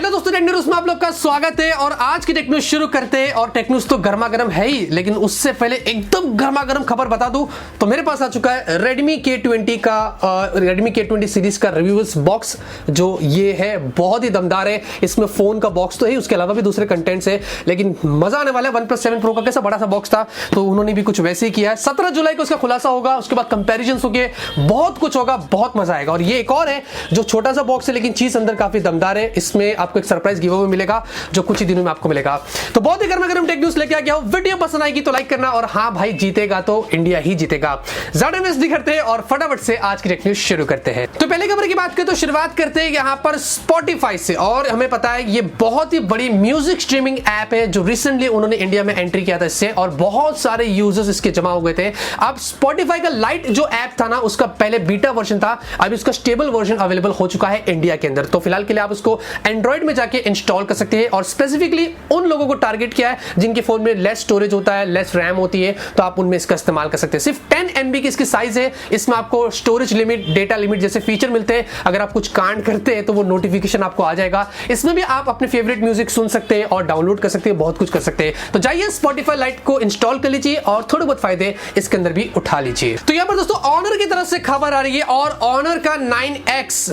नमस्कार दोस्तों, tech news में आप लोग का स्वागत है। और आज की टेक न्यूज शुरू करते हैं। और टेक न्यूज तो गर्मा गर्म है ही, लेकिन उससे पहले एकदम गर्मा गर्म खबर बता दूं तो मेरे पास आ चुका है Redmi K20 सीरीज का रिव्यूज बॉक्स। जो ये है बहुत ही दमदार है। इसमें फोन का बॉक्स तो है, उसके अलावा भी दूसरे कंटेंट्स है, लेकिन मजा आने वाला है। OnePlus 7 Pro का कैसा बड़ा सा बॉक्स था, तो उन्होंने भी कुछ वैसे ही किया है। 17 जुलाई को उसका खुलासा होगा, उसके बाद कंपेरिजन होंगे, बहुत कुछ होगा, बहुत मजा आएगा। और ये एक और है जो छोटा सा बॉक्स है, लेकिन चीज अंदर काफी दमदार है। इसमें आपको एक सरप्राइज गिव अवे मिलेगा जो कुछ ही दिनों में आपको मिलेगा। तो बहुत ही गर्मा गर्म टेक न्यूज लेके आ गया हूं। वीडियो पसंद आएगी तो लाइक करना, और हाँ भाई, जीतेगा तो इंडिया ही जीतेगा। ज्यादा वेस्ट नहीं करते और फटाफट से आज की टेक न्यूज शुरू करते हैं। तो पहले खबर की बात करें तो शुरुआत करते हैं यहाँ पर Spotify से। और हमें पता है ये बहुत ही बड़ी म्यूजिक स्ट्रीमिंग ऐप है जो रिसेंटली उन्होंने इंडिया में एंट्री किया था इससे, और बहुत सारे यूजर्स इसके जमा हो गए थे। अब Spotify का लाइट जो ऐप था ना, उसका पहले बीटा वर्जन था, अभी उसका स्टेबल वर्जन अवेलेबल हो चुका है इंडिया के अंदर। तो फिलहाल के लिए आप उसको एंड्रॉइड में जाके इंस्टॉल कर सकते हैं। और स्पेसिफिकली उन लोगों को टारगेट किया है जिनके फोन में लेस स्टोरेज होता है, लेस रैम होती है, तो आप उनमें इसका इस्तेमाल कर सकते हैं। सिर्फ 10 MB की इसकी साइज है। इसमें आपको स्टोरेज लिमिट, डेटा लिमिट जैसे फीचर मिलते हैं। अगर आप कुछ कांड करते हैं तो वो नोटिफिकेशन आपको आ जाएगा। इसमें भी आप अपने फेवरेट म्यूजिक सुन सकते हैं और डाउनलोड कर सकते हैं, बहुत कुछ कर सकते हैं। तो जाइए Spotify लाइट को इंस्टॉल कर लीजिए और थोड़े बहुत फायदे इसके अंदर भी उठा लीजिए। तो यहां पर दोस्तों Honor की तरफ से खबर आ रही है, और Honor का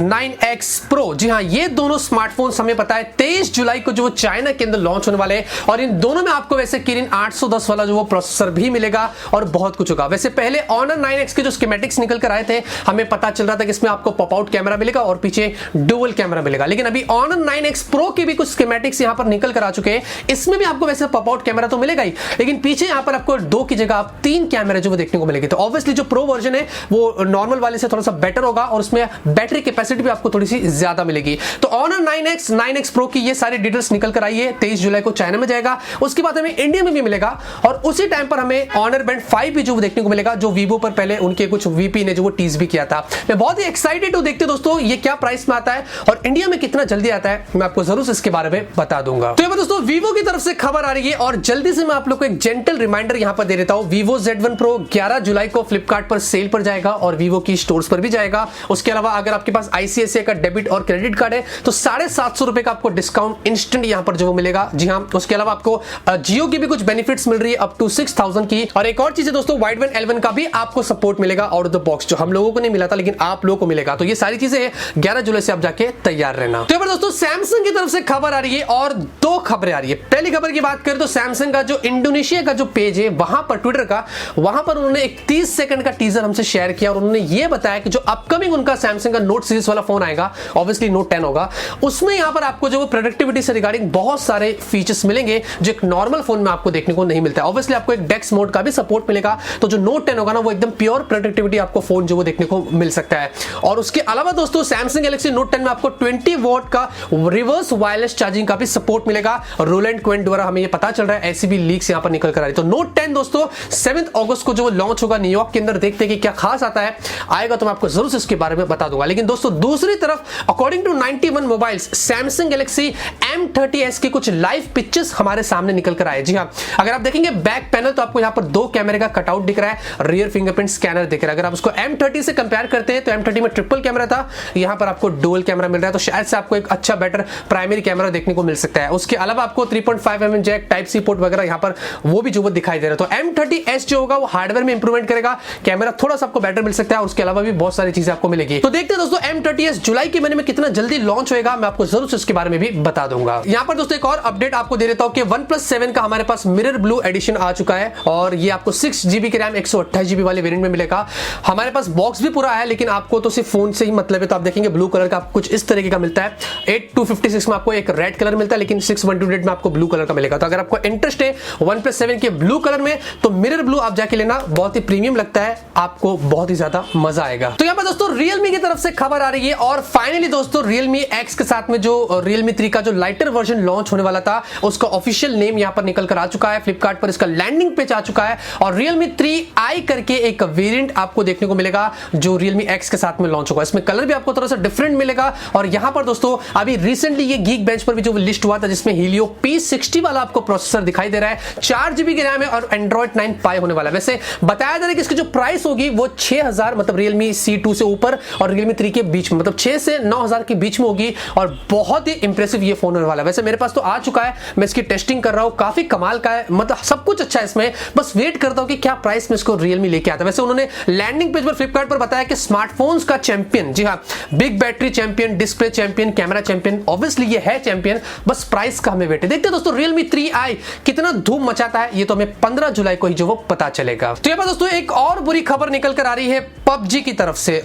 9X Pro, जी हां, ये दोनों स्मार्टफोन हमें पता है 23 जुलाई को जो चाइना के अंदर लॉन्च होने वाले हैं। और इन दोनों में आपको वैसे Kirin 810 वाला जो वो प्रोसेसर भी मिलेगा और बहुत कुछ होगा। वैसे पहले Honor 9X के जो स्कीमेटिक्स निकल कर आए थे, हमें पता चल रहा था कि इसमें आपको पॉप आउट कैमरा मिलेगा और पीछे डुअल कैमरा मिलेगा। लेकिन अभी Honor 9X Pro के भी कुछ स्कीमेटिक्स यहां पर निकल कर आ चुके हैं। इसमें भी आपको वैसे पॉप आउट कैमरा तो मिलेगा ही, लेकिन पीछे यहां पर आपको 2 की जगह आप 3 कैमरे जो वो देखने को मिलेंगे। तो ऑब्वियसली जो प्रो वर्जन है वो नॉर्मल वाले से थोड़ा सा बेटर होगा, और उसमें बैटरी कैपेसिटी भी आपको थोड़ी सी ज्यादा मिलेगी। तो Honor 9X Pro की ये सारी डिटेल्स निकल कर आई है। 23 जुलाई को चाइना में जाएगा, उसके बाद हमें इंडिया में भी मिलेगा, और उसी टाइम पर हमें Honor Band 5 भी जो देखने को मिलेगा, जो Vivo पर पहले उनके कुछ VP ने जो वो टीज भी किया था। मैं बहुत ही एक्साइटेड हूं, देखते दोस्तों ये क्या प्राइस में आता है और इंडिया में कितना जल्दी आता है, मैं आपको जरूर इसके बारे में बता दूंगा। तो यहाँ दोस्तों Vivo की तरफ से खबर आ रही है, और जल्दी से मैं आप लोग को एक जेंटल रिमाइंडर यहां पर दे देता हूं। Vivo Z1 Pro 11 जुलाई को फ्लिपकार्ट पर सेल पर जाएगा और Vivo की स्टोर्स पर भी जाएगा। उसके अलावा अगर आपके पास ICICI का डेबिट और क्रेडिट कार्ड है तो 750 रुपए का आपको डिस्काउंट इंस्टेंट यहां पर जो मिलेगा। जी हां, उसके अलावा आपको जियो की भी कुछ बेनिफिट्स मिल रही है अप टू 6000 की। और एक और चीज है दोस्तों, वाइड वन L1 का भी आपको सपोर्ट मिलेगा आउट ऑफ द बॉक्स, जो हम लोगों को नहीं मिला था लेकिन आप लोगों को मिलेगा। तो ये सारी चीजें 11 जुलाई से आप जाके तैयार रहना। तो यहाँ दोस्तों सैमसंग की तरफ से खबर आ रही है, और 2 खबरें आ रही है। पहली खबर की बात करें तो सैमसंग का जो इंडोनेशिया का जो पेज है वहां पर, ट्विटर का, वहां पर उन्होंने एक 30 सेकंड का टीजर हमसे शेयर किया, और उन्होंने ये बताया कि जो अपकमिंग उनका सैमसंग का नोट सीरीज वाला फोन आएगा, ऑब्वियसली नोट 10 होगा, उसमें यहां पर आपको जो प्रोडक्टिविटी से रिगार्डिंग बहुत सारे फीचर्स मिलेंगे जो एक नॉर्मल फोन में आपको देखने को नहीं मिलता है। ऑब्वियसली आपको एक डेक्स मोड का भी सपोर्ट मिलेगा, तो जो नोट 10 होगा ना, वो एकदम प्योर प्रोडक्टिविटी आपको फोन जो वो देखने को मिल सकता है। और उसके अलावा दोस्तों सैमसंग गैलेक्सी नोट 10 में आपको 20 वॉट का रिवर्स वायरलेस चार्जिंग का भी सपोर्ट मिलेगा। रोलैंड क्वेंट द्वारा हमें ये पता चल रहा है, ऐसी भी लीक्स यहां पर निकल कर आ रही है। तो नोट 10 दोस्तों 7 अगस्त को जो लॉन्च होगा न्यूयॉर्क के अंदर, देखते हैं कि क्या खास आता है। आएगा तो मैं आपको जरूर इसके बारे में बता दूंगा। लेकिन दोस्तों दूसरी तरफ according to 91 mobiles, Samsung Galaxy M30s की कुछ लाइव पिक्चर्स हमारे सामने निकल कर आए। जी हां, अगर आप देखेंगे बैक पैनल तो आपको यहां पर 2 कैमरे का कटआउट दिख रहा है, रियर फिंगरप्रिंट स्कैनर दिख रहा है। अगर आप उसको M30 से कंपेयर करते हैं तो M30 में ट्रिपल कैमरा था, यहां पर आपको डुअल कैमरा मिल रहा है, तो शायद से आपको एक अच्छा बेटर प्राइमरी कैमरा देखने को मिल सकता है। उसके अलावा आपको 3.5mm जैक, टाइप सी पोर्ट वगैरह यहां पर वो भी जो वो दिखाई दे रहा है। तो M30s जो होगा वो हार्डवेयर में इंप्रूवमेंट करेगा, कैमरा थोड़ा सा आपको बेटर मिल सकता है, और उसके अलावा भी बहुत सारी चीजें आपको मिलेगी। तो देखते हैं दोस्तों M30s जुलाई के महीने में कितना जल्दी लॉन्च होएगा, मैं आपको जरूर इसके बारे में भी बता दूंगा। यहां पर दोस्तों एक और अपडेट आपको दे देता हूं कि OnePlus 7 का हमारे पास मिरर ब्लू एडिशन आ चुका है, और ये आपको 6GB की रैम 128GB वाले वेरिएंट में मिलेगा। हमारे पास बॉक्स भी पूरा है, लेकिन आपको तो सिर्फ फोन से ही मतलब है। तो आप देखेंगे ब्लू कलर का कुछ इस तरीके का मिलता है। 8256 में आपको एक रेड कलर मिलता है, लेकिन 6128 में आपको ब्लू कलर का मिलेगा। तो अगर आपको इंटरेस्ट है OnePlus 7 के ब्लू कलर में, तो मिरर ब्लू आप जाके लेना, बहुत ही प्रीमियम लगता है, आपको बहुत ही ज्यादा मजा आएगा। तो यहाँ पर दोस्तों Realme की तरफ से खबर आ रही है, और फाइनली दोस्तों Realme X के साथ में जो Realme 3 का जो लाइटर वर्जन लॉन्च होने वाला था, उसका ऑफिशियल नेम यहां पर निकल कर आ चुका है। फ्लिपकार्ट पर इसका लैंडिंग पेज आ चुका है, और Realme 3i करके एक वेरिएंट आपको देखने को मिलेगा जो Realme X के साथ में लॉन्च होगा। इसमें कलर भी आपको थोड़ा सा डिफरेंट मिलेगा। और यहां पर दोस्तों अभी रिसेंटली ये Geekbench पर भी जो लिस्ट हुआ था, जिसमें Helio P60 वाला आपको प्रोसेसर दिखाई दे रहा है, 4GB की रैम है, और Android 9 Pie होने वाला है। वैसे बताया जा रहा है कि इसकी जो प्राइस होगी वो 6000 मतलब Realme C2 से ऊपर और Realme 3 के बीच में, मतलब 6 से 9000 के बीच में होगी, और बहुत बहुत ही इंप्रेसिव ये फोन होने वाला है। वैसे मेरे पास तो आ चुका है, मैं इसकी टेस्टिंग कर रहा हूं, काफी कमाल का है, मतलब सब कुछ अच्छा है इसमें, बस वेट करता हूं कि क्या प्राइस में इसको रियलमी लेके आता है। वैसे उन्होंने लैंडिंग पेज पर फ्लिपकार्ट पर बताया कि स्मार्टफोन्स का चैंपियन, जी हाँ, big battery champion, display champion, camera champion, obviously ये है चैंपियन, बस प्राइस का हमें वेट है। देखते हैं दोस्तों रियलमी 3i कितना धूम मचाता है, ये तो हमें 15 जुलाई को ही जो वो पता चलेगा। तो ये दोस्तों एक और बुरी खबर निकल कर आ रही है पबजी की तरफ से।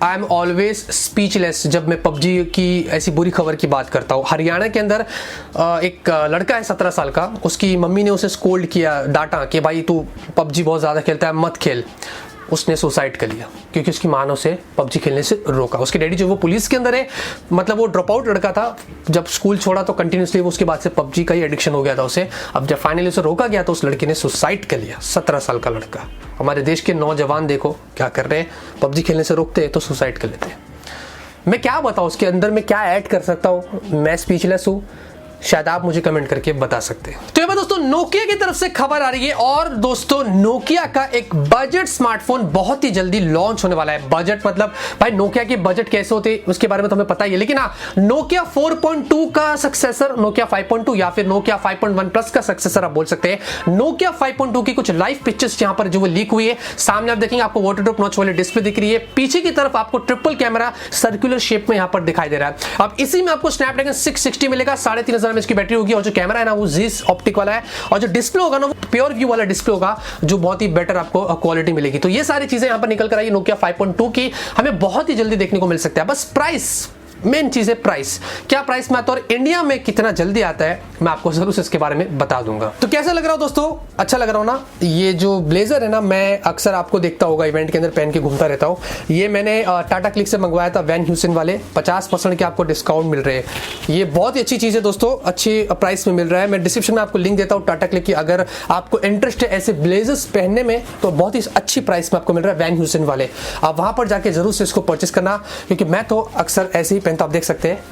आई एम ऑलवेज स्पीचलेस जब मैं पबजी की ऐसी बुरी खबर की बात करता हूँ। हरियाणा के अंदर एक लड़का है 17 साल का, उसकी मम्मी ने उसे स्कोल्ड किया, डांटा कि भाई तू पबजी बहुत ज़्यादा खेलता है, मत खेल। उसने सुसाइड कर लिया क्योंकि उसकी माँ ने उसे पबजी खेलने से रोका। उसके डैडी जो वो पुलिस के अंदर है, मतलब वो ड्रॉप आउट लड़का था, जब स्कूल छोड़ा तो कंटिन्यूसली वो उसके बाद से पबजी का ही एडिक्शन हो गया था उसे। अब जब फाइनली उसे रोका गया तो उस लड़के ने सुसाइड कर लिया, 17 साल का लड़का। हमारे देश के नौजवान देखो क्या कर रहे हैं, पबजी खेलने से रोकते हैं तो सुसाइड कर लेते हैं। मैं क्या बताऊँ उसके अंदर मैं क्या ऐड कर सकता हूँ, मैं स्पीचलेस हूँ, शायद आप मुझे कमेंट करके बता सकते हैं। तो ये बात दोस्तों नोकिया की तरफ से खबर आ रही है, और दोस्तों नोकिया का एक बजट स्मार्टफोन बहुत ही जल्दी लॉन्च होने वाला है। बजट मतलब भाई नोकिया के बजट कैसे होते हैं उसके बारे में तो हमें पता ही है, लेकिन हाँ, नोकिया 4.2 का सक्सेसर नोकिया 5.2 या फिर नोकिया 5.1 प्लस का सक्सेसर आप बोल सकते हैं। नोकिया 5.2 की कुछ लाइव पिक्चर्स यहां पर जो वो लीक हुई है, सामने आप देखेंगे आपको वाटरप्रूफ नॉच वाली डिस्प्ले दिख रही है, पीछे की तरफ आपको ट्रिपल कैमरा सर्कुलर शेप में यहां पर दिखाई दे रहा है। अब इसी में आपको स्नैपड्रैगन 660 मिलेगा, 3500 mAh की बैटरी होगी, और जो कैमरा है ना वो Zeiss ऑप्टिक वाला है, और जो डिस्प्ले होगा ना वो प्योर व्यू वाला डिस्प्ले होगा जो बहुत ही बेटर आपको क्वालिटी मिलेगी। तो ये सारी चीजें यहां पर निकल कर आई नोकिया 5.2 की, हमें बहुत ही जल्दी देखने को मिल सकता है। बस प्राइस, मेन चीज है प्राइस, क्या प्राइस में आता है और इंडिया में कितना जल्दी आता है, मैं आपको जरूर से इसके बारे में बता दूंगा। तो कैसा लग रहा हो दोस्तों, अच्छा लग रहा हो ना? ये जो ब्लेजर है ना, मैं अक्सर आपको देखता होगा इवेंट के अंदर पहन के घूमता रहता हूँ। ये मैंने टाटा क्लिक से मंगवाया था, वैन ह्यूसन वाले, 50% के आपको डिस्काउंट मिल रहे हैं। ये बहुत ही अच्छी चीज है दोस्तों, अच्छी प्राइस में मिल रहा है। मैं डिस्क्रिप्शन में आपको लिंक देता हूँ टाटा क्लिक की, अगर आपको इंटरेस्ट है ऐसे ब्लेजर्स पहनने में तो बहुत ही अच्छी प्राइस में आपको मिल रहा है वैन ह्यूसन वाले। आप वहां पर जाके जरूर से इसको परचेस करना, क्योंकि मैं तो अक्सर ऐसे ही पहनता, आप देख सकते हैं,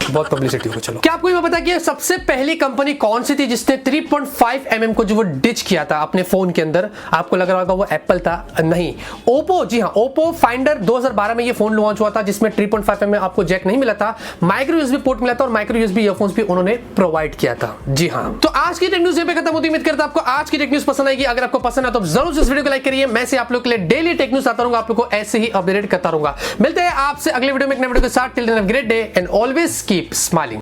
बहुत पब्लिसिटी हो। चलो, क्या आपको ये पता कि सबसे पहली कंपनी कौन सी थी जिसने 3.5 mm को जो वो डिच किया था अपने फोन के अंदर? आपको लग रहा होगा वो एप्पल था, नहीं, ओप्पो। जी हाँ, ओप्पो फाइंडर 2012 में ये फोन लॉन्च हुआ था जिसमें 3.5 mm आपको जैक नहीं मिला था, माइक्रो यूएसबी पोर्ट मिला था और माइक्रो यूएसबी ईयरफोन्स भी उन्होंने प्रोवाइड किया था। जी हाँ, तो आज की टेक न्यूज़ यहीं पे खत्म होती है। उम्मीद करता हूं आपको आज की टेक न्यूज़ पसंद आएगी। अगर आपको पसंद है तो जरूर इस वीडियो को लाइक करिए। मैं से आप लोग के लिए डेली टेक न्यूज़ आता रहूंगा, आप लोग को ऐसे ही अपडेट करता रहूंगा। मिलते हैं आपसे अगले वीडियो में एक नए वीडियो के साथ। Till then have a great day and always keep smiling.